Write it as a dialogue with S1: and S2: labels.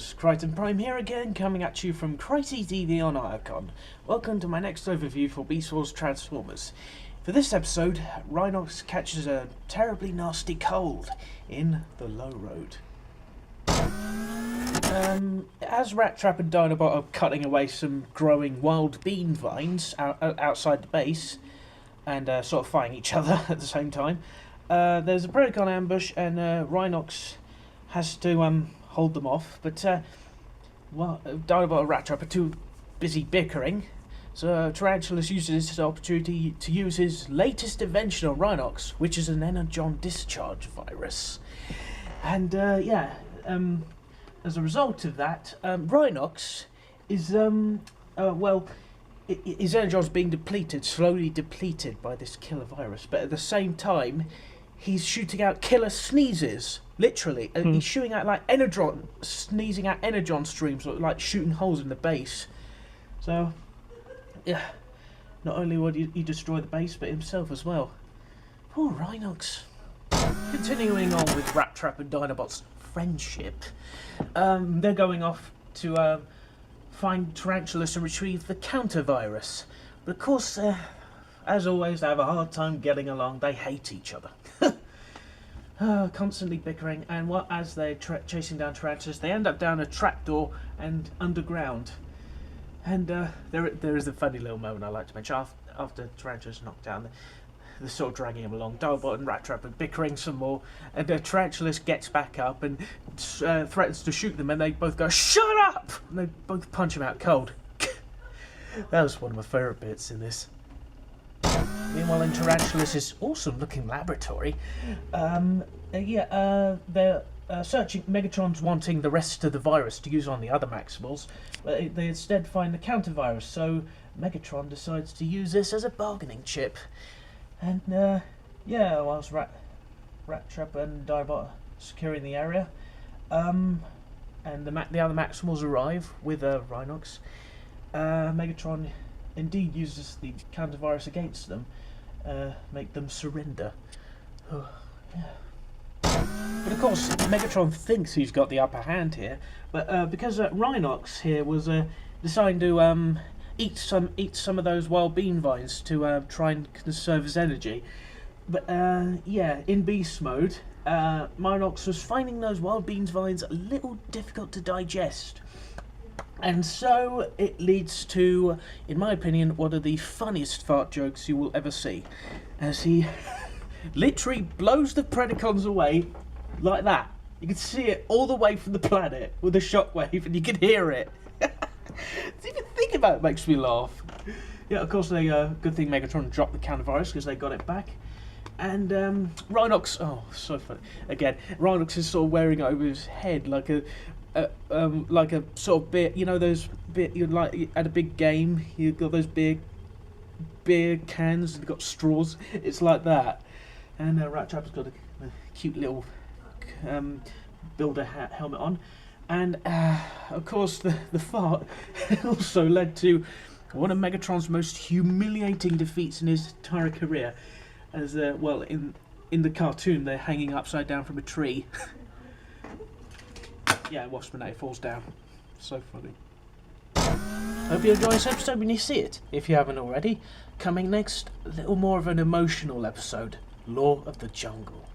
S1: Transformers, Crichton Prime here again, coming at you from Crazy TV on Icon. Welcome to my next overview for Beast Wars Transformers. For this episode, Rhinox catches a terribly nasty cold in the Low Road. As Rat Trap and Dinobot are cutting away some growing wild bean vines outside the base, and sort of fighting each other at the same time, there's a Predacon ambush, and Rhinox has to hold them off, but Dinobot and Rat Trap are too busy bickering, so Tarantulas uses this opportunity to use his latest invention on Rhinox, which is an energon discharge virus. And as a result of that, Rhinox is his energon's being slowly depleted by this killer virus, but at the same time he's shooting out killer sneezes, literally. He's shooting out like sneezing out energon streams, like shooting holes in the base. So, yeah, not only would he destroy the base, but himself as well. Poor Rhinox. Continuing on with Rat Trap and Dinobot's friendship, they're going off to find Tarantulas and retrieve the counter virus. But of course, as always, they have a hard time getting along. They hate each other. Constantly bickering, and as they're chasing down Tarantulas, they end up down a trapdoor and underground. And there is a funny little moment I like to mention. After Tarantulas knocked down, they're sort of dragging him along. Dinobot and Rat Trap are bickering some more, and Tarantulas gets back up and threatens to shoot them, and they both go, "Shut up!" And they both punch him out cold. That was one of my favourite bits in this. Meanwhile, in Tarantulas' awesome-looking laboratory, they're searching. Megatron's wanting the rest of the virus to use on the other Maximals, but they instead find the counter-virus, so Megatron decides to use this as a bargaining chip. And, whilst Rat Trap and Dinobot are securing the area, and the other Maximals arrive with Rhinox, Megatron indeed uses the counter-virus against them, make them surrender. But of course, Megatron thinks he's got the upper hand here, but because Rhinox here was deciding to eat some of those wild bean vines to try and conserve his energy. But in beast mode, Rhinox was finding those wild bean vines a little difficult to digest. And so it leads to, in my opinion, one of the funniest fart jokes you will ever see, as he literally blows the Predacons away like that. You can see it all the way from the planet with a shockwave, and you can hear it. To even think about it makes me laugh. Yeah, of course, good thing Megatron dropped the counter-virus because they got it back. And Rhinox, oh, so funny. Again, Rhinox is sort of wearing it over his head like a sort of beer, you know, those beer, you'd like at a big game, you've got those beer cans and got straws. It's like that. And Rat Trap's got a cute little builder helmet on, and of course the fart also led to one of Megatron's most humiliating defeats in his entire career. As in the cartoon, they're hanging upside down from a tree. Yeah, Waspinator falls down. So funny. Hope you enjoy this episode when you see it, if you haven't already. Coming next, a little more of an emotional episode, Law of the Jungle.